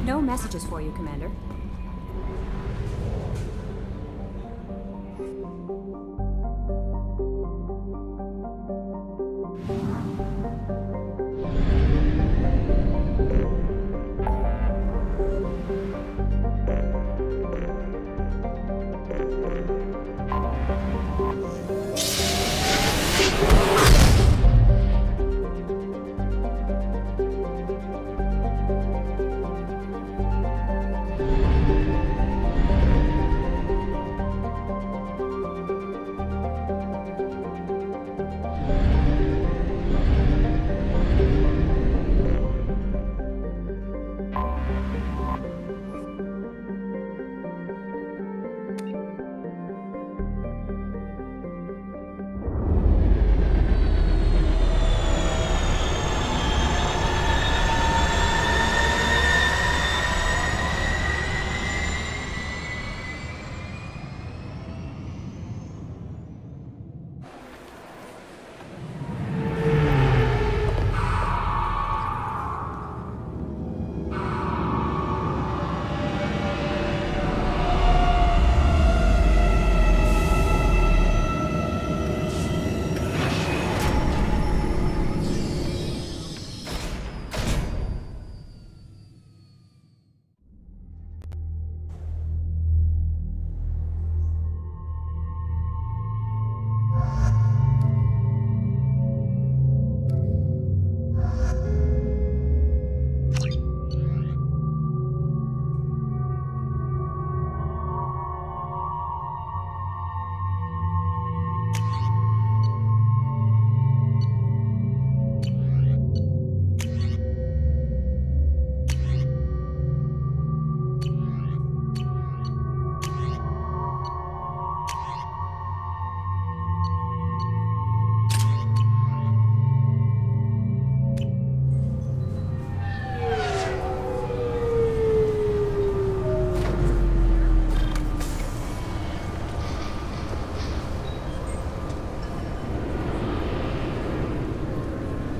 No messages for you, Commander.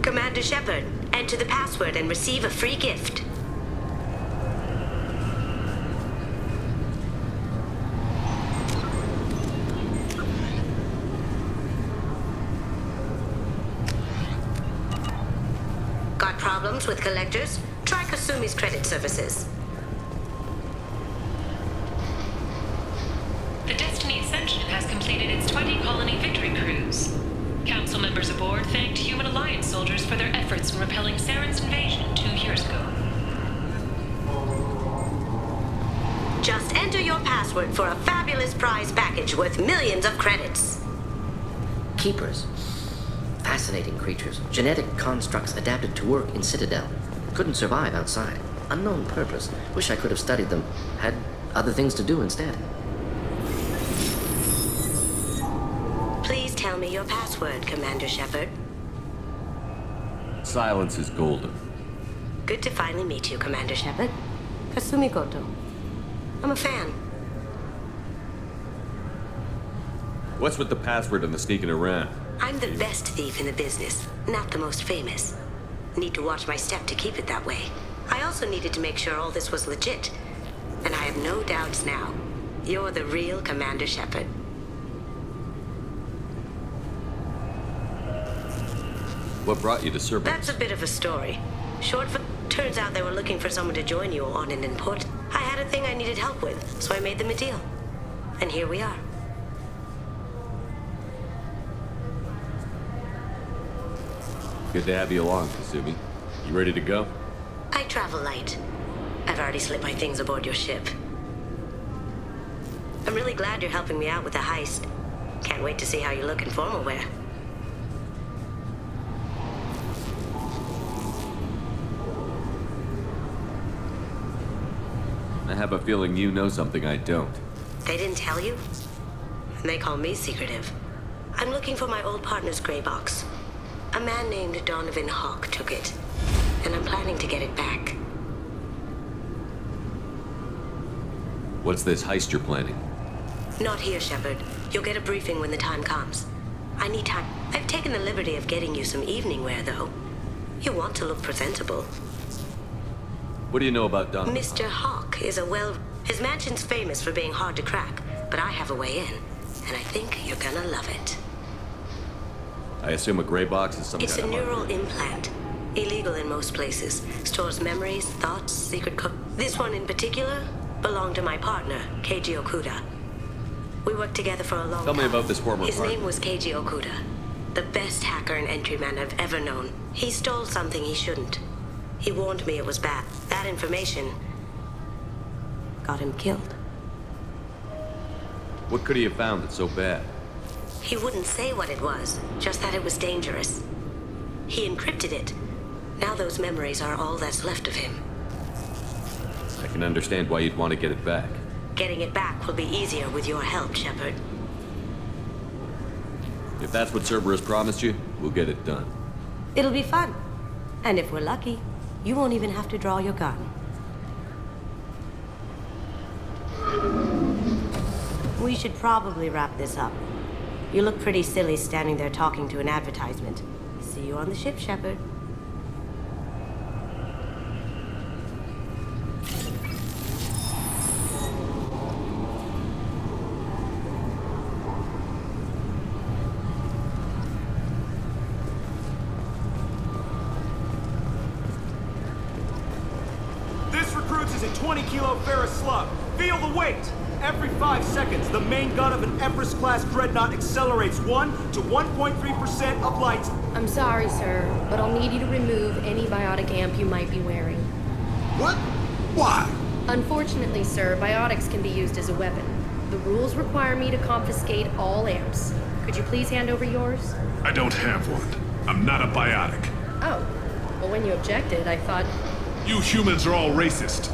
Commander Shepard, enter the password and receive a free gift. Got problems with collectors? Try Kasumi's credit services. The Destiny Ascension has completed its 20-colony victory cruise. Council members aboard thanked Human Alliance soldiers for their efforts in repelling Saren's invasion 2 years ago. Just enter your password for a fabulous prize package worth millions of credits. Keepers. Fascinating creatures. Genetic constructs adapted to work in Citadel. Couldn't survive outside. Unknown purpose. Wish I could have studied them. Had other things to do instead. Please tell me your password, Commander Shepard. Silence is golden. Good to finally meet you, Commander Shepard. Kasumi Goto. I'm a fan. What's with the password and the sneaking around? I'm the best thief in the business, not the most famous. Need to watch my step to keep it that way. I also needed to make sure all this was legit. And I have no doubts now. You're the real Commander Shepard. What brought you to Cerberus? That's a bit of a story. Short for... Turns out they were looking for someone to join you on an important... I had a thing I needed help with, so I made them a deal. And here we are. Good to have you along, Kasumi. You ready to go? I travel light. I've already slipped my things aboard your ship. I'm really glad you're helping me out with the heist. Can't wait to see how you look in formal wear. I have a feeling you know something I don't. They didn't tell you? They call me secretive. I'm looking for my old partner's gray box. A man named Donovan Hawk took it, and I'm planning to get it back. What's this heist you're planning? Not here, Shepard. You'll get a briefing when the time comes. I need time. I've taken the liberty of getting you some evening wear, though. You want to look presentable. What do you know about Donovan? Mr. Hawk is His mansion's famous for being hard to crack, but I have a way in, and I think you're gonna love it. I assume a gray box is some It's a kind of neural hardware. implant. Illegal in most places. Stores memories, thoughts, secret code. This one in particular belonged to my partner, Keiji Okuda. We worked together for a long time. Tell me about this former His partner. name was Keiji Okuda. The best hacker and entryman I've ever known. He stole something he shouldn't. He warned me it was bad. That information got him killed. What could he have found that's so bad? He wouldn't say what it was, just that it was dangerous. He encrypted it. Now those memories are all that's left of him. I can understand why you'd want to get it back. Getting it back will be easier with your help, Shepard. If that's what Cerberus promised you, we'll get it done. It'll be fun. And if we're lucky, you won't even have to draw your gun. We should probably wrap this up. You look pretty silly standing there talking to an advertisement. See you on the ship, Shepard. This recruits is a 20-kilo ferrous slug. Feel the weight! Every 5 seconds, the main gun of an Everest-class dreadnought accelerates 1 to 1.3% of light. I'm sorry, sir, but I'll need you to remove any biotic amp you might be wearing. What? Why? Unfortunately, sir, biotics can be used as a weapon. The rules require me to confiscate all amps. Could you please hand over yours? I don't have one. I'm not a biotic. Oh. Well, when you objected, I thought... You humans are all racist.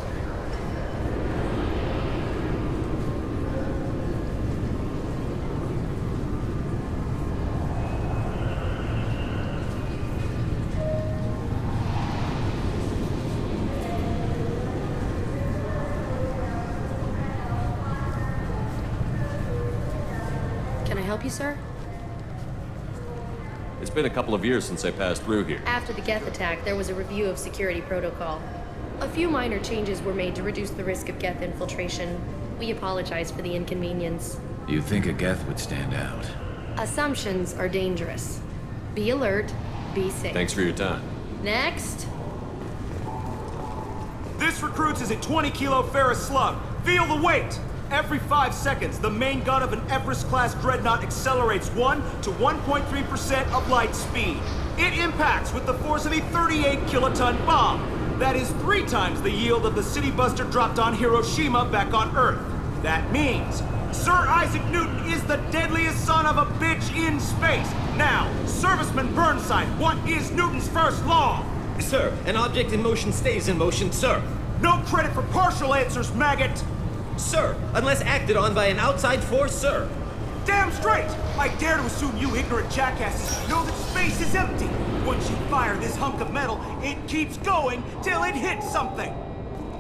Can I help you, sir? It's been a couple of years since I passed through here. After the Geth attack, there was a review of security protocol. A few minor changes were made to reduce the risk of Geth infiltration. We apologize for the inconvenience. You'd think a Geth would stand out. Assumptions are dangerous. Be alert, be safe. Thanks for your time. Next. This recruits is a 20-kilo ferrous slug. Feel the weight! Every 5 seconds, the main gun of an Everest-class dreadnought accelerates 1 to 1.3% of light speed. It impacts with the force of a 38-kiloton bomb. That is 3 times the yield of the city buster dropped on Hiroshima back on Earth. That means Sir Isaac Newton is the deadliest son of a bitch in space. Now, Serviceman Burnside, what is Newton's first law? Sir, an object in motion stays in motion, sir. No credit for partial answers, maggot! Sir, unless acted on by an outside force, sir. Damn straight! I dare to assume you ignorant jackasses know that space is empty. Once you fire this hunk of metal, it keeps going till it hits something.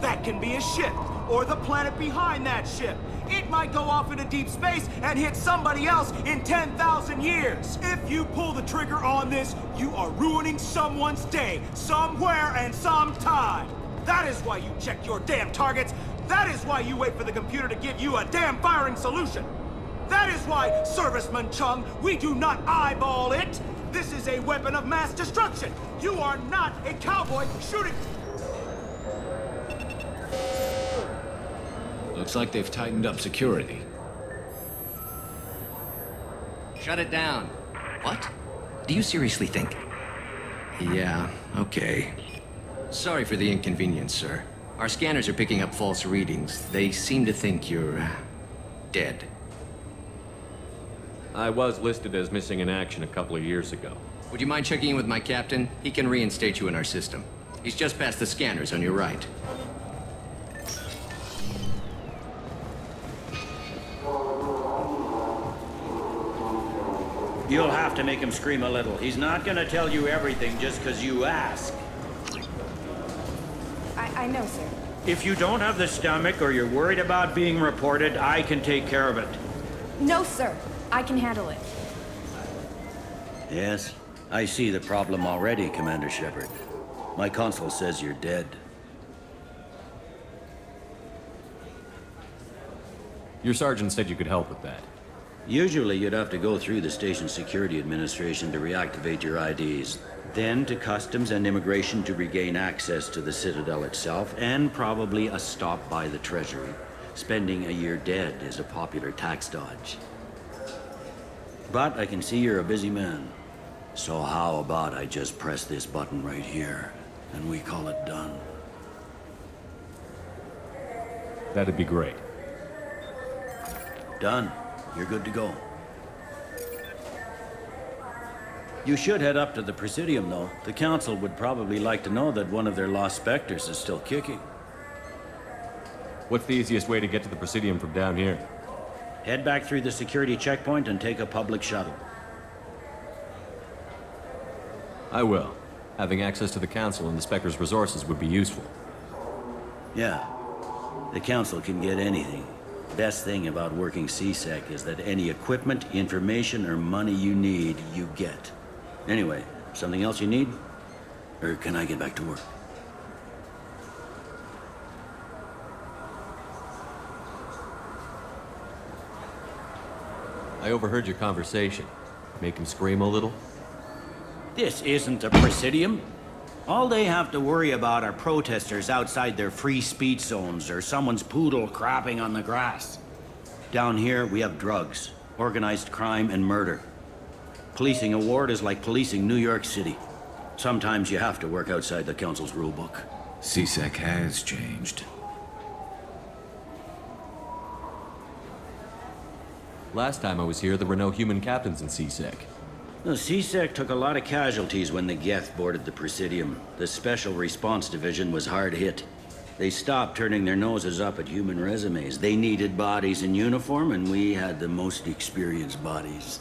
That can be a ship, or the planet behind that ship. It might go off into deep space and hit somebody else in 10,000 years. If you pull the trigger on this, you are ruining someone's day, somewhere and sometime. That is why you check your damn targets. That is why you wait for the computer to give you a damn firing solution. That is why, Serviceman Chung, we do not eyeball it. This is a weapon of mass destruction. You are not a cowboy shooting... Looks like they've tightened up security. Shut it down. What? Do you seriously think? Yeah, okay. Sorry for the inconvenience, sir. Our scanners are picking up false readings. They seem to think you're, dead. I was listed as missing in action a couple of years ago. Would you mind checking in with my captain? He can reinstate you in our system. He's just past the scanners on your right. You'll have to make him scream a little. He's not gonna tell you everything just because you ask. I know, sir. If you don't have the stomach or you're worried about being reported, I can take care of it. No, sir. I can handle it. Yes, I see the problem already, Commander Shepard. My console says you're dead. Your sergeant said you could help with that. Usually you'd have to go through the station security administration to reactivate your IDs, then to customs and immigration to regain access to the Citadel itself, and probably a stop by the Treasury. Spending a year dead is a popular tax dodge. But I can see you're a busy man. So how about I just press this button right here, and we call it done? That'd be great. Done. You're good to go. You should head up to the Presidium, though. The Council would probably like to know that one of their lost specters is still kicking. What's the easiest way to get to the Presidium from down here? Head back through the security checkpoint and take a public shuttle. I will. Having access to the Council and the Spectre's resources would be useful. Yeah. The Council can get anything. Best thing about working CSEC is that any equipment, information, or money you need, you get. Anyway, something else you need? Or can I get back to work? I overheard your conversation. Make him scream a little? This isn't a Presidium. All they have to worry about are protesters outside their free speech zones or someone's poodle crapping on the grass. Down here, we have drugs, organized crime, and murder. Policing a ward is like policing New York City. Sometimes you have to work outside the Council's rulebook. CSEC has changed. Last time I was here, there were no human captains in CSEC. The CSEC took a lot of casualties when the Geth boarded the Presidium. The Special Response Division was hard hit. They stopped turning their noses up at human resumes. They needed bodies in uniform, and we had the most experienced bodies.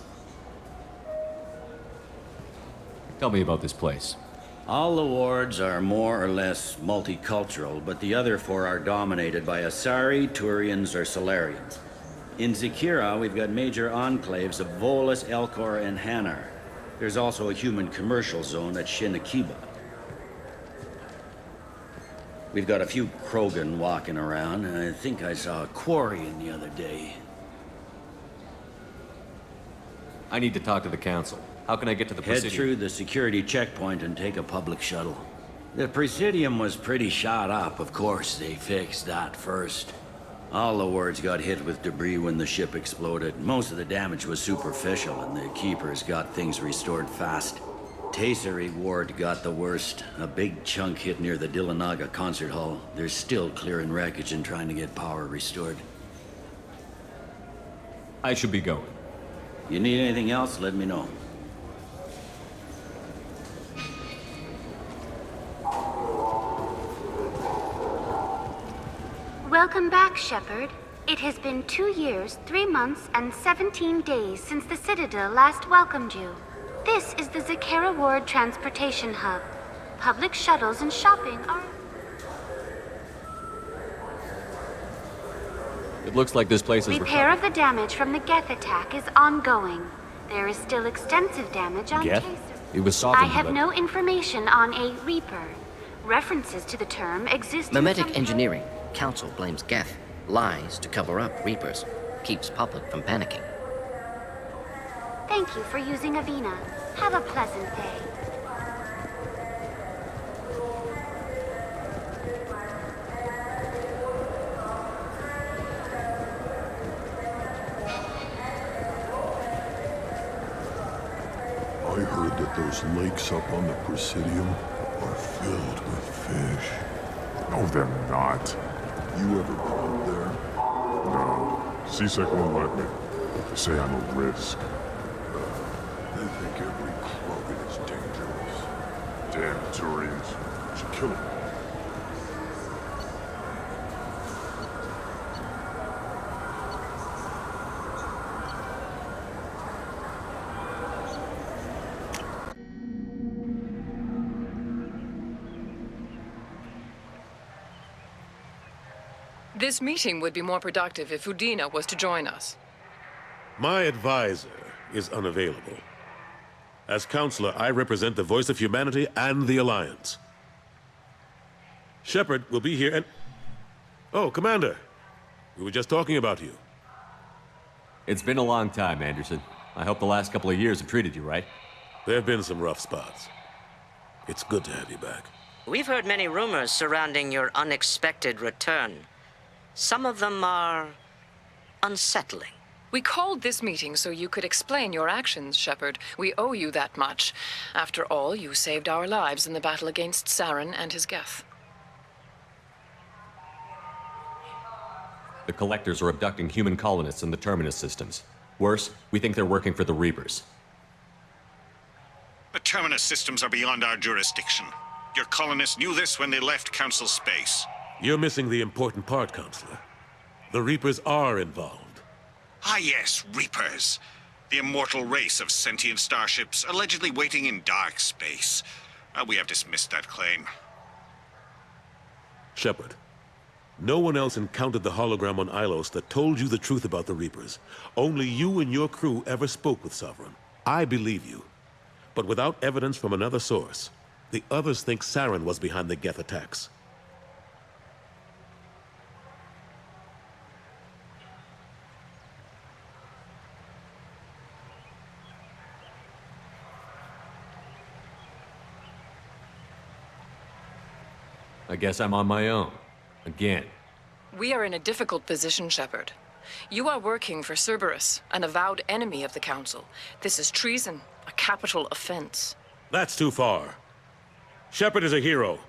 Tell me about this place. All the wards are more or less multicultural, but the other four are dominated by Asari, Turians, or Solarians. In Zakira, we've got major enclaves of Volus, Elcor, and Hanar. There's also a human commercial zone at Shinakiba. We've got a few Krogan walking around, and I think I saw a Quarian the other day. I need to talk to the Council. How can I get to the Presidium? Head through the security checkpoint and take a public shuttle. The Presidium was pretty shot up, of course. They fixed that first. All the wards got hit with debris when the ship exploded. Most of the damage was superficial, and the Keepers got things restored fast. Tayseri ward got the worst. A big chunk hit near the Dillanaga concert hall. They're still clearing wreckage and trying to get power restored. I should be going. You need anything else, let me know. Welcome back, Shepard. It has been 2 years, 3 months, and 17 days since the Citadel last welcomed you. This is the Zakera Ward Transportation Hub. Public shuttles and shopping are... It looks like this place is Repair of the damage from the Geth attack is ongoing. There is still extensive damage on Geth? Taser. It was softened, I have but... no information on a Reaper. References to the term exist in Memetic some... engineering. Council blames Geth. Lies to cover up Reapers. Keeps public from panicking. Thank you for using Avina. Have a pleasant day. I heard that those lakes up on the Presidium are filled with fish. No, they're not. You ever been up there? No. CSEC won't let me. They say I'm a risk. They think every Krogan is dangerous. Damn Turians. Should kill them. This meeting would be more productive if Udina was to join us. My advisor is unavailable. As counselor, I represent the voice of humanity and the Alliance. Shepard will be here and... Oh, Commander. We were just talking about you. It's been a long time, Anderson. I hope the last couple of years have treated you right. There have been some rough spots. It's good to have you back. We've heard many rumors surrounding your unexpected return. Some of them are unsettling. We called this meeting so you could explain your actions, Shepard. We owe you that much. After all, you saved our lives in the battle against Saren and his Geth. The Collectors are abducting human colonists in the Terminus systems. Worse, we think they're working for the Reapers. The Terminus systems are beyond our jurisdiction. Your colonists knew this when they left Council space. You're missing the important part, Counselor. The Reapers are involved. Ah yes, Reapers. The immortal race of sentient starships allegedly waiting in dark space. We have dismissed that claim. Shepard, no one else encountered the hologram on Ilos that told you the truth about the Reapers. Only you and your crew ever spoke with Sovereign. I believe you. But without evidence from another source, the others think Saren was behind the Geth attacks. I guess I'm on my own. Again. We are in a difficult position, Shepard. You are working for Cerberus, an avowed enemy of the Council. This is treason, a capital offense. That's too far. Shepard is a hero.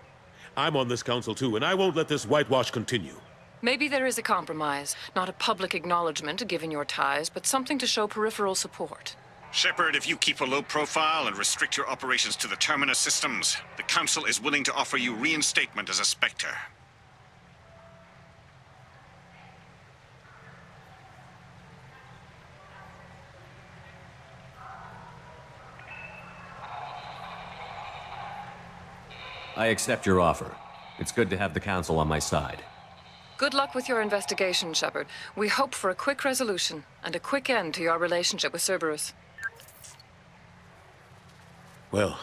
I'm on this council too, and I won't let this whitewash continue. Maybe there is a compromise. Not a public acknowledgement given your ties, but something to show peripheral support. Shepard, if you keep a low profile and restrict your operations to the Terminus systems, the Council is willing to offer you reinstatement as a Spectre. I accept your offer. It's good to have the Council on my side. Good luck with your investigation, Shepard. We hope for a quick resolution and a quick end to your relationship with Cerberus. Well,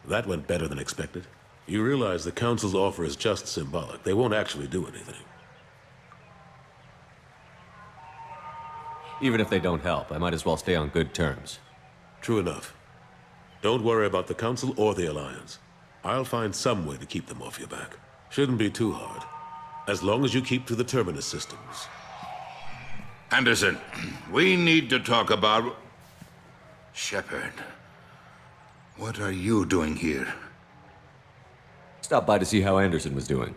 that went better than expected. You realize the Council's offer is just symbolic. They won't actually do anything. Even if they don't help, I might as well stay on good terms. True enough. Don't worry about the Council or the Alliance. I'll find some way to keep them off your back. Shouldn't be too hard. As long as you keep to the Terminus systems. Anderson, we need to talk about... Shepard. What are you doing here? Stopped by to see how Anderson was doing.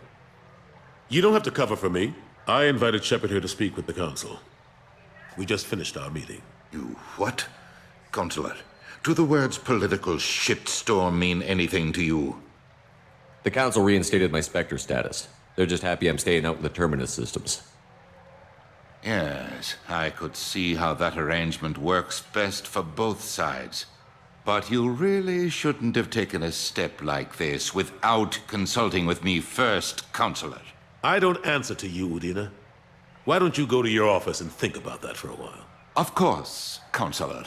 You don't have to cover for me. I invited Shepard here to speak with the Council. We just finished our meeting. You what? Counselor, do the words political shitstorm mean anything to you? The Council reinstated my Spectre status. They're just happy I'm staying out with the Terminus systems. Yes, I could see how that arrangement works best for both sides. But you really shouldn't have taken a step like this without consulting with me first, Counselor. I don't answer to you, Udina. Why don't you go to your office and think about that for a while? Of course, Counselor.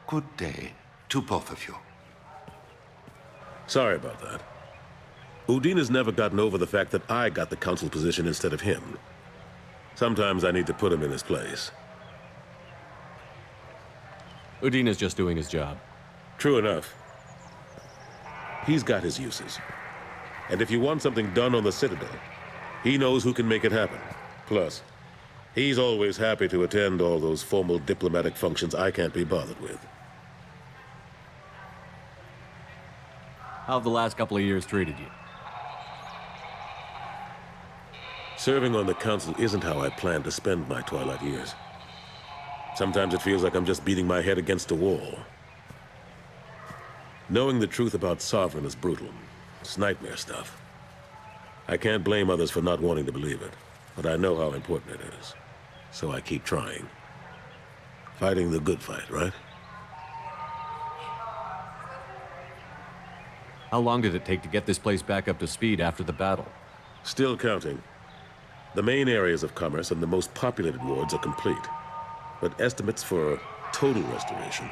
Good day to both of you. Sorry about that. Udina's never gotten over the fact that I got the Council position instead of him. Sometimes I need to put him in his place. Udina's just doing his job. True enough. He's got his uses. And if you want something done on the Citadel, he knows who can make it happen. Plus, he's always happy to attend all those formal diplomatic functions I can't be bothered with. How have the last couple of years treated you? Serving on the Council isn't how I plan to spend my twilight years. Sometimes it feels like I'm just beating my head against a wall. Knowing the truth about Sovereign is brutal. It's nightmare stuff. I can't blame others for not wanting to believe it, but I know how important it is. So I keep trying. Fighting the good fight, right? How long did it take to get this place back up to speed after the battle? Still counting. The main areas of commerce and the most populated wards are complete. But estimates for total restoration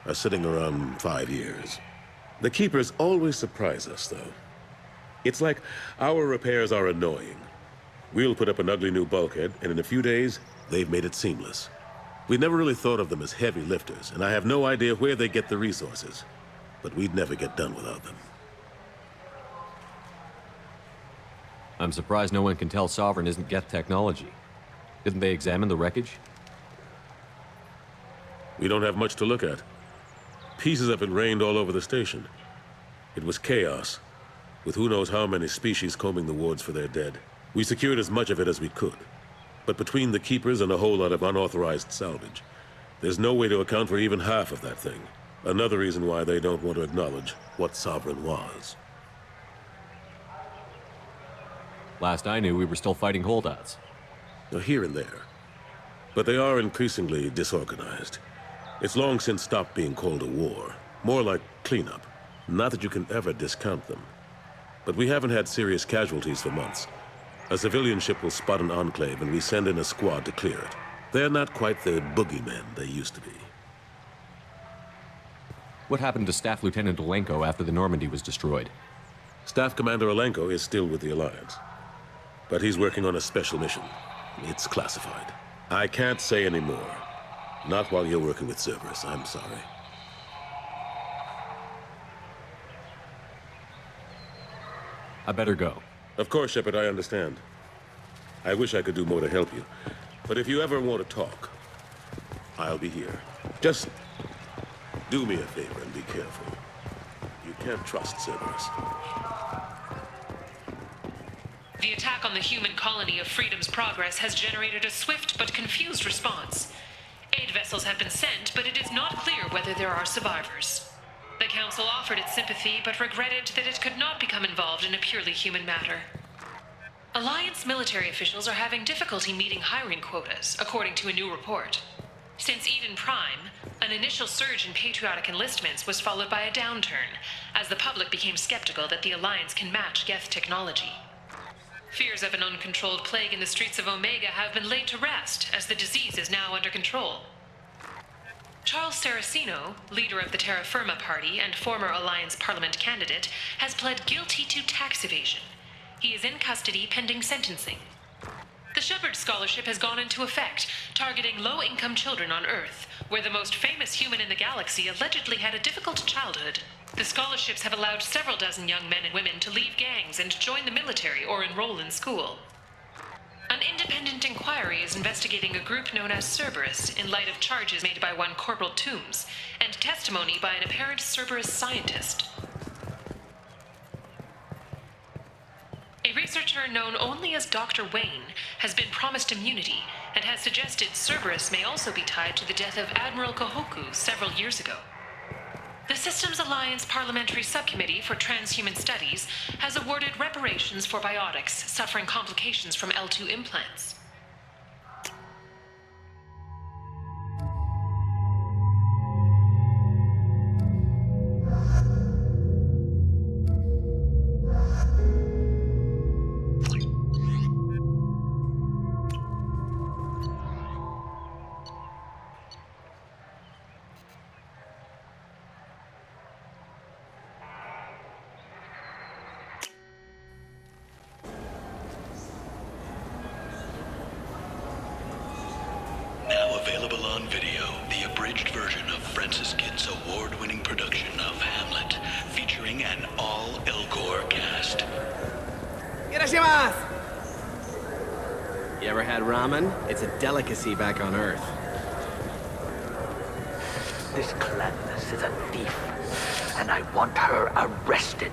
are sitting around 5 years. The Keepers always surprise us, though. It's like our repairs are annoying. We'll put up an ugly new bulkhead, and in a few days, they've made it seamless. We never really thought of them as heavy lifters, and I have no idea where they get the resources. But we'd never get done without them. I'm surprised no one can tell Sovereign isn't Geth technology. Didn't they examine the wreckage? We don't have much to look at. Pieces of it rained all over the station. It was chaos, with who knows how many species combing the wards for their dead. We secured as much of it as we could. But between the Keepers and a whole lot of unauthorized salvage, there's no way to account for even half of that thing. Another reason why they don't want to acknowledge what Sovereign was. Last I knew, we were still fighting holdouts. Here and there. But they are increasingly disorganized. It's long since stopped being called a war. More like cleanup. Not that you can ever discount them. But we haven't had serious casualties for months. A civilian ship will spot an enclave and we send in a squad to clear it. They're not quite the boogeymen they used to be. What happened to Staff Lieutenant Olenko after the Normandy was destroyed? Staff Commander Olenko is still with the Alliance. But he's working on a special mission. It's classified. I can't say any more. Not while you're working with Cerberus, I'm sorry. I better go. Of course, Shepard, I understand. I wish I could do more to help you. But if you ever want to talk, I'll be here. Just do me a favor and be careful. You can't trust Cerberus. The attack on the human colony of Freedom's Progress has generated a swift but confused response. Aid vessels have been sent, but it is not clear whether there are survivors. The Council offered its sympathy, but regretted that it could not become involved in a purely human matter. Alliance military officials are having difficulty meeting hiring quotas, according to a new report. Since Eden Prime, an initial surge in patriotic enlistments was followed by a downturn, as the public became skeptical that the Alliance can match Geth technology. Fears of an uncontrolled plague in the streets of Omega have been laid to rest, as the disease is now under control. Charles Saraceno, leader of the Terra Firma Party and former Alliance Parliament candidate, has pled guilty to tax evasion. He is in custody pending sentencing. The Shepard Scholarship has gone into effect, targeting low-income children on Earth, where the most famous human in the galaxy allegedly had a difficult childhood. The scholarships have allowed several dozen young men and women to leave gangs and join the military or enroll in school. An independent inquiry is investigating a group known as Cerberus in light of charges made by one Corporal Toombs and testimony by an apparent Cerberus scientist. A researcher known only as Dr. Wayne has been promised immunity and has suggested Cerberus may also be tied to the death of Admiral Kahoku several years ago. The Systems Alliance Parliamentary Subcommittee for Transhuman Studies has awarded reparations for biotics suffering complications from L2 implants. Now available on video, the abridged version of Francis Kidd's award-winning production of Hamlet, featuring an all-Elgor cast. Irashimasu! You ever had ramen? It's a delicacy back on Earth. This Cleanliness is a thief, and I want her arrested.